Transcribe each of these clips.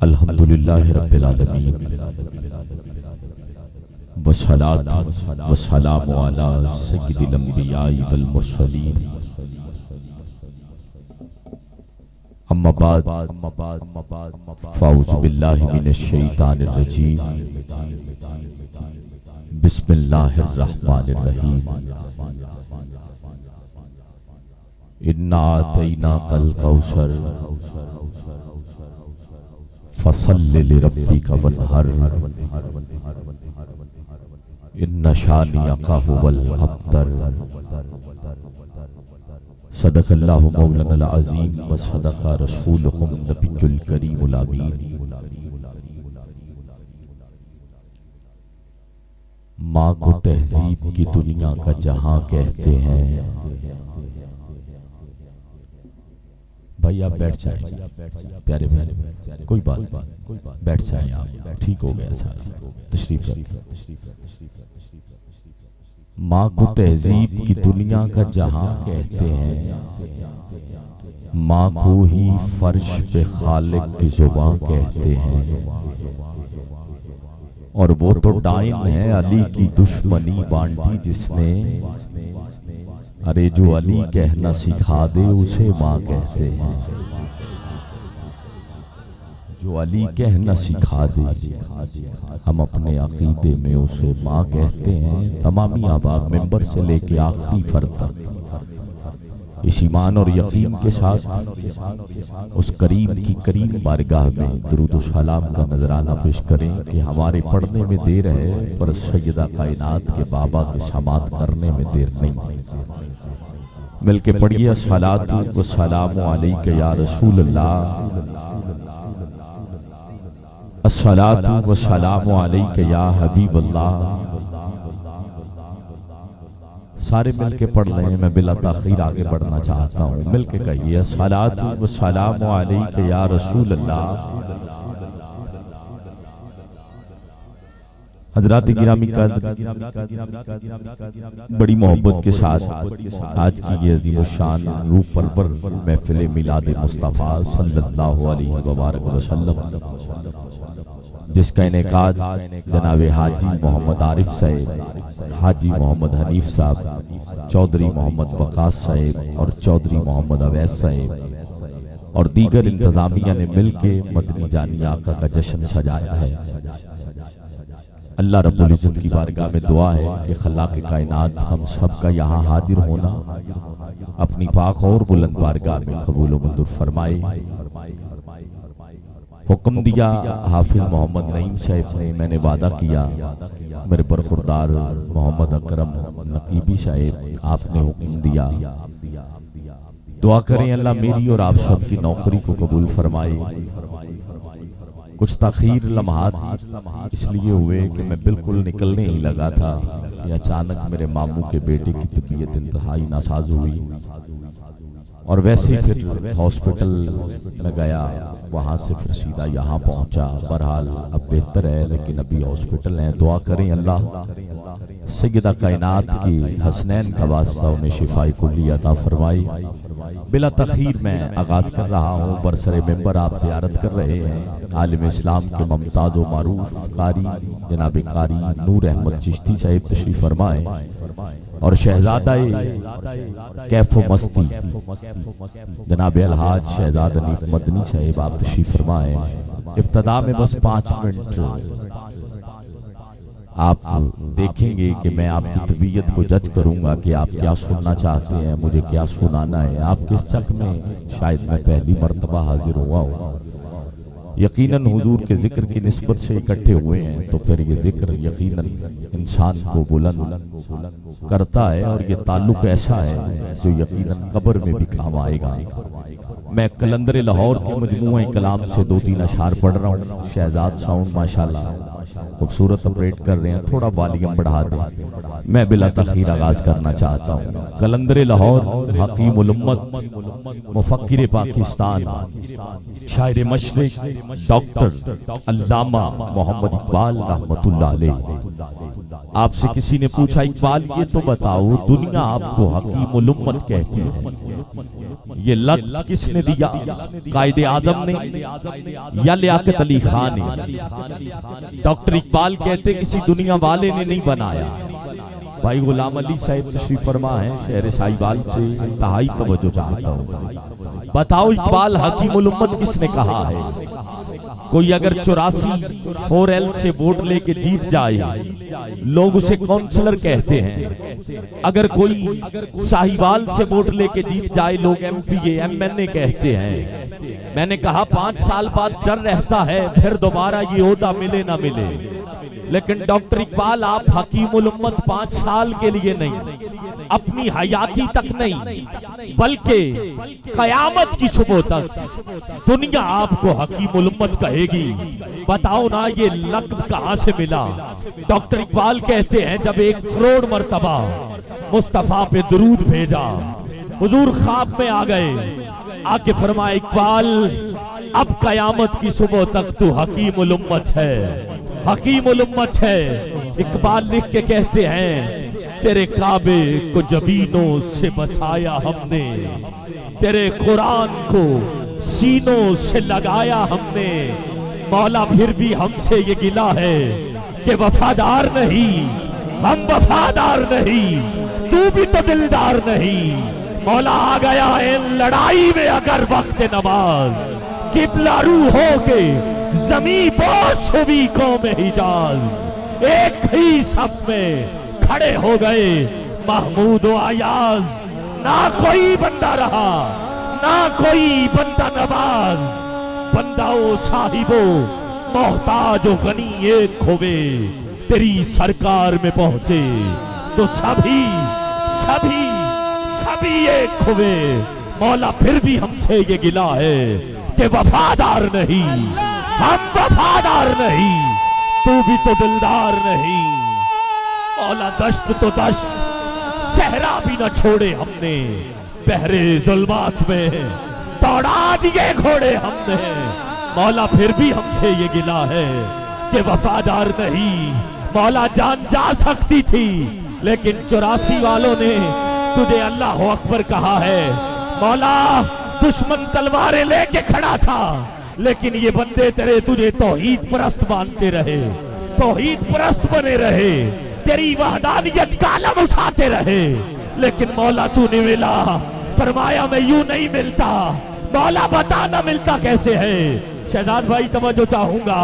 अल्हम्दुलिल्लाहि रब्बिल आलमीन वस्सलातु वस्सलामु अला सय्यिदिल अंबियाइ वल मुरसलीन अम्मा बाद फ़अऊज़ु बिल्लाहि मिनश शैतानिर रजीम बिस्मिल्लाहिर रहमानिर रहीम इन्ना आतैनाकल कौसर फसल्लि लिरब्बिका वन्हर इन्ना शानिअका हुवल अब्तर। सदक़ल्लाहु मौलाना अज़ीम व सदक़ा रसूलुहुम नबियुल करीमुल अमीन। माँ को तहज़ीब की दुनिया का जहां कहते हैं। भाई आप बैठ जाए प्यारे प्यारे, कोई बात बैठ जाए आप, ठीक हो गया सारा, तशरीफ रखिए। माँ को तहजीब की दुनिया का जहां कहते हैं, माँ को ही फर्श पे खालिक की जुबां कहते हैं। और वो तो डाइन है अली की दुश्मनी बांटी जिसने, अरे जो अली कहना सिखा दे उसे माँ कहते हैं। जो अली कहना सिखा दे हम अपने अकीदे में उसे माँ कहते हैं। तमामी आबाद मेंबर से लेके आखिरी फर्द तक इस ईमान और यकीन के साथ उस करीम की करीम बारगाह में दुरूद व सलाम का नजराना पेश करें कि हमारे पढ़ने में देर है पर सैयदा कायनात के बाबा के समात करने में देर नहीं। मिलके पढ़िए अस्सलातु व सलामु अलैका या रसूलल्लाह, अस्सलातु व सलामु अलैका या हबीबल्लाह। सारे मिलके पढ़ रहे हैं, मैं बिला ताखीर आगे बढ़ना चाहता हूँ। मिलके कहिए अस्सलातु व सलामु अलैका या रसूलल्लाह। हजरात गिरामी का बड़ी मोहब्बत के साथ आज की ये अजीम शान रूह परवर महफिल मिलाद मुस्तफ़ा सल्लल्लाहु अलैहि वसल्लम, जिसका इनेकाद जनाब हाजी मोहम्मद आरिफ साहब, हाजी मोहम्मद हनीफ साहब, चौधरी मोहम्मद वकास साहब और चौधरी मोहम्मद अवैस साहब और दीगर इंतजामिया ने मिलके मदनी जानी आका का जश्न सजाया है। अल्लाह रब्बुल इज्जत की बारगाह में दुआ है कि खल्लाक़ कायनात हम सब का यहाँ हाजिर होना अपनी पाक और बुलंद बारगाह में कबूल व मंजूर फरमाए। हुक्म दिया हाफिज मोहम्मद नईम साहब ने, मैंने वादा किया मेरे बरखुरदार मोहम्मद अकरम नकीबी साहब, आपने हुक्म दिया दुआ करें अल्लाह मेरी और आप सब की नौकरी को कबूल फरमाए। कुछ ताखीर लम्हात इसलिए हुए कि मैं बिल्कुल निकलने ही लगा था कि अचानक मेरे मामू के बेटे की तबीयत इंतहाई नासाज हुई और वैसे फिर हॉस्पिटल में गया, वहां से फिर सीधा यहाँ पहुंचा। बहरहाल अब बेहतर है, लेकिन अभी हॉस्पिटल है। दुआ करें अल्लाह सैयदा कायनात की हसनैन का वास्ता उन्हें शिफाई कुल्ली अता फरमाई। बिला तखीर मैं आगाज कर रहा हूँ। बरसरे मेंबर आप ज़ियारत कर रहे हैं आलिम इस्लाम के मुमताज़ व मारूफ कारी जनाब कारी नूर अहमद चिश्ती साहिब तशरीफ फरमाए और शहजादाए कैफो मस्ती जनाब अलहाज शहजाद हनीफ मदनी साहिब आप तशरीफ फरमाए। इब्तदा में बस 5 मिनट आप देखेंगे कि मैं आपकी तबीयत को जज करूंगा कि आप क्या सुनना चाहते हैं, मुझे क्या सुनाना है। आपके इस चक में शायद मैं पहली मर्तबा हाजिर हुआ हूँ। यकीनन हुजूर के जिक्र की निस्बत से इकट्ठे हुए हैं तो फिर ये जिक्र यकीनन इंसान को बुलंद करता है और ये ताल्लुक ऐसा है जो यकीनन कब्र में भी काम आएगा। मैं कलंदर लाहौर के मजमूआ कलाम से 2-3 अशार पढ़ रहा हूँ। शहजाद साउंड माशाल्लाह खूबसूरत ऑपरेट कर रहे हैं, थोड़ा वॉल्यूम बढ़ा दें। मैं बिला तखीर आगाज करना चाहता हूँ। कलंदर लाहौर हकीमुल उम्मत मुफक्किर पाकिस्तान शायर मशरिक डॉक्टर अल्लामा मोहम्मद इकबाल रहमतुल्लाह अलैह। आपसे किसी ने पूछा इकबाल ये तो बताओ दुनिया आपको हकीमुल उम्मत कहती है, ये लक़्ब किसने किसने दिया, कायदे आजम ने या लियाकत अली खान ने? डॉक्टर इकबाल कहते किसी दुनिया वाले ने नहीं बनाया। भाई गुलाम अली साहब तशरीफ फरमा है, शहर साहिवाल से इंतहाई तवज्जो चाहता हूँ। बताओ इकबाल हकीमुल उम्मत किसने कहा है? कोई अगर 84 4L से वोट लेके जीत जाए, लोग उसे काउंसलर कहते हैं। अगर कोई साहिवाल से वोट लेके जीत जाए, लोग MPA MNA कहते हैं। मैंने कहा 5 साल बाद डर रहता है फिर दोबारा ये ओहदा मिले ना मिले, लेकिन डॉक्टर इकबाल आप हकीमुल उम्मत 5 साल के लिए नहीं, अपनी हयाती तक नहीं, बल्कि कयामत की सुबह तक दुनिया आपको हकीमुल उम्मत कहेगी। बताओ ना ये लक़्ब कहां से मिला? डॉक्टर इकबाल कहते हैं जब 1 करोड़ मर्तबा मुस्तफा पे दुरूद भेजा, हुजूर ख्वाब में आ गए, आके फरमाया इकबाल अब कयामत की सुबह तक तू हकीमुल उम्मत है, हकीमुल उम्मत है। इकबाल लिख के कहते हैं तेरे काबे को जबीनों से बसाया हमने, तेरे कुरान को सीनों से लगाया हमने, मौला फिर भी हमसे ये गिला है कि वफादार नहीं, हम वफादार नहीं, तू भी तो दिलदार नहीं। मौला आ गया है लड़ाई में अगर वक्त नमाज, किबला रू हो के जमी बोस हुई कौम हिजाज, एक ही सफ में खड़े हो गए महमूद व अयाज। ना कोई बंदा रहा ना कोई बंदा नवाज, बंदा ओ साहिबो मोहताज व गनी एक होवे, तेरी सरकार में पहुंचे तो सभी सभी सभी एक हुए। मौला फिर भी हमसे ये गिला है कि वफादार नहीं, हम वफादार नहीं, तू भी तो दिलदार नहीं। मौला दश्त तो दश्त सहरा भी न छोड़े हमने, बहरे जुल्मात में दौड़ा दिए घोड़े हमने। मौला फिर भी हमसे ये गिला है कि वफादार नहीं। मौला जान जा सकती थी लेकिन 84 वालों ने तुझे अल्लाह अकबर कहा है। मौला दुश्मन तलवारें लेके खड़ा था लेकिन ये बंदे तेरे तुझे तौहीद परस्त मानते रहे, तौहीद परस्त बने रहे, तेरी वहदानियत का आलम उठाते रहे, लेकिन मौला तू नहीं मिला। फरमाया मैं यूं नहीं मिलता। मौला बताना मिलता कैसे है? शहजाद भाई तवज्जो चाहूंगा,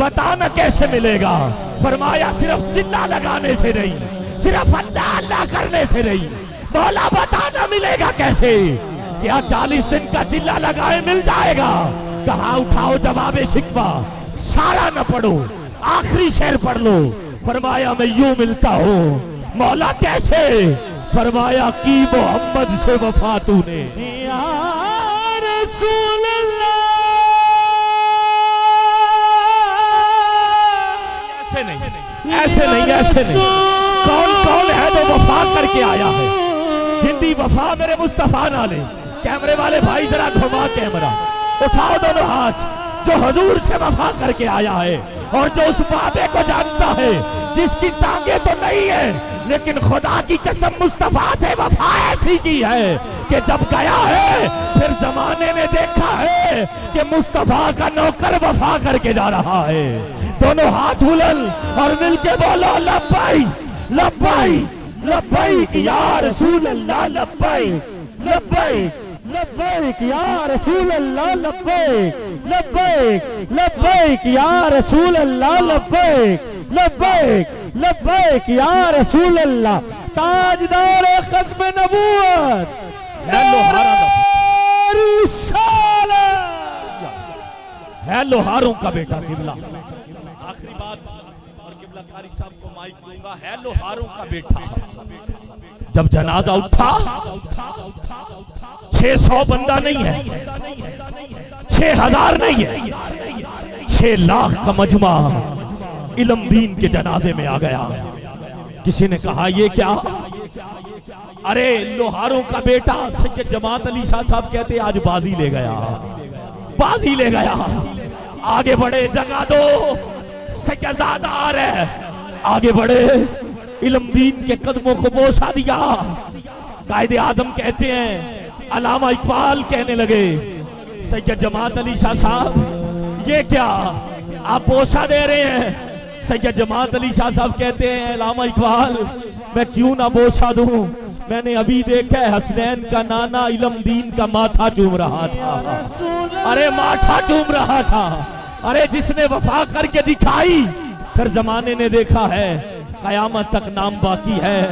बताना कैसे मिलेगा? फरमाया सिर्फ चिल्ला लगाने से नहीं, सिर्फ अल्लाह अल्लाह करने से नहीं। मौला बताना मिलेगा कैसे? क्या 40 दिन का चिल्ला लगाए मिल जाएगा? कहा उठाओ जवाबे शिकवा, सारा न पढ़ो, आखिरी शेर पढ़ लो। फरमाया मैं यूं मिलता हूँ। मौला कैसे? फरमाया की मोहम्मद से वफा तूने। या रसूल अल्लाह। ऐसे नहीं, ऐसे नहीं, ऐसे नहीं। कौन कौन है जो वफा करके आया है? जिंदी वफा मेरे मुस्तफा ना ले। कैमरे वाले भाई जरा घुमा कैमरा, उठाओ दोनों हाथ। जो हजूर से वफा करके आया है और जो उस बाबे को जानता है जिसकी टांगे तो नहीं है लेकिन खुदा की कसम मुस्तफा से वफा ऐसी की है कि जब गया है फिर जमाने ने देखा है कि मुस्तफा का नौकर वफा करके जा रहा है। दोनों हाथ बुलंद और मिलके बोलो लब्बैक लब्बैक लब्बैक या रसूल अल्लाह, लब्बैक लब्बैक लब्बैक या रसूल अल्लाह, लब्बैक लब्बैक लब्बैक या रसूल अल्लाह, लब्बैक लब्बैक लब्बैक या रसूल अल्लाह। ताजदार खत्म नबूवत है लोहारों का बेटा किबला। आखिरी बात और किबला कारी साहब को माइक दूंगा। है लोहारों का बेटा। जब जनाजा उठा 600 बंदा नहीं है, 6000 नहीं है, 6 लाख का मजमा इल्म दीन के जनाजे में आ गया। किसी ने कहा ये क्या? अरे लोहारों का बेटा सैयद जमात अली शाह साहब कहते आज बाजी ले गया, बाजी ले गया। आगे बढ़े, जगह दो, सैयदादा आ रहे, आगे बढ़े, इल्म दीन के कदमों को बोसा दिया। कायदे आजम कहते हैं, अल्लामा इकबाल कहने लगे सैयद जमात अली शाह साहब, ये क्या आप बोसा दे रहे हैं? सैयद जमात अली शाह साहब कहते हैं अल्लामा इकबाल, मैं क्यों ना बोसा दूं, मैंने अभी देखा है हसनैन का नाना इल्मदीन का माथा चूम रहा था। अरे माथा चूम रहा था। अरे जिसने वफा करके दिखाई, फिर जमाने ने देखा है कयामत तक नाम बाकी है।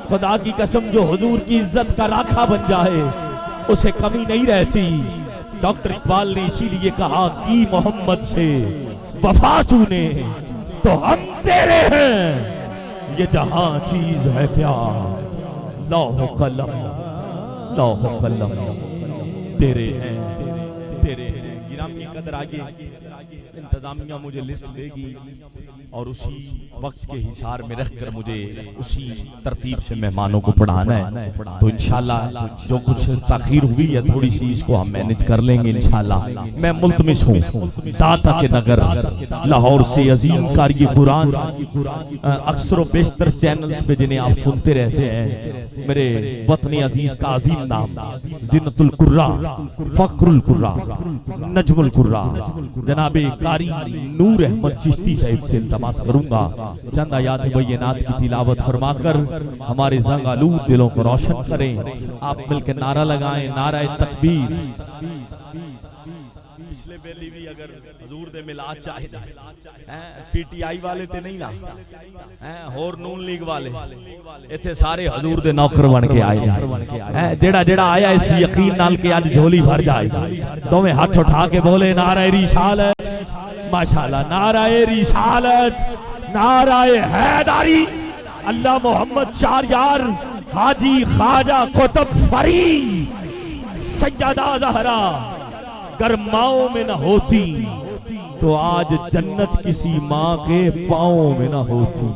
खुदा की कसम जो हुजूर की इज्जत का राखा बन जाए उसे कमी नहीं रहती। डॉक्टर इकबाल ने इसीलिए कहा कि मोहम्मद से वफा तूने तो हम तेरे हैं, ये जहां चीज है क्या, लौह कलम तेरे हैं, तेरे हैं। गिरामी कदर आगे इंतजामिया मुझे लिस्ट देगी और उसी वक्त के हिसार में रखकर मुझे उसी तरतीब से मेहमानों को पढ़ाना है। तो इंशाल्लाह जो कुछ ताखीर हुई है थोड़ी सी, इसको हम मैनेज कर लेंगे इंशाल्लाह। मैं मुल्तमिस हूँ दाता के नगर लाहौर से अजीम कारी कुरान अक्सर बेशतर चैनल्स पे जिन्हें आप सुनते रहते हैं, मेरे वतनी अजीज का अजीम नाम जिन्नतुल कुर्रा, फखरुल कुर्रा, नजमुल कुर्रा जनाबे कारी नूर अहमद चिश्ती साहिब से इल्तमास करूंगा चंद आयात बैनात की तिलावत फरमाकर हमारे जंग आलूद दिलों को रोशन करें। आप मिलकर नारा लगाएं, नारा तकबीर। पिछले बेली भी अगर हजूर दे मिला चाहे पीटीआई वाले ते नहीं ना होर नून लीग वाले इथे सारे हजूर दे नौकर बन के आए हैं। जेड़ा जेड़ा आया इस यकीन नाल के आज झोली भर जाए। दोवें हाथ उठा के बोले नाराए रिसालत, माशाअल्लाह, नाराए रिसालत, नाराए हैदारी। अल्लाह मोहम्मद चार यार हाजी ख्वाजा कुतुब फरीद सैयदा ज़हरा गर माओ में न होती तो आज जन्नत किसी माँ के पाँव में न होती।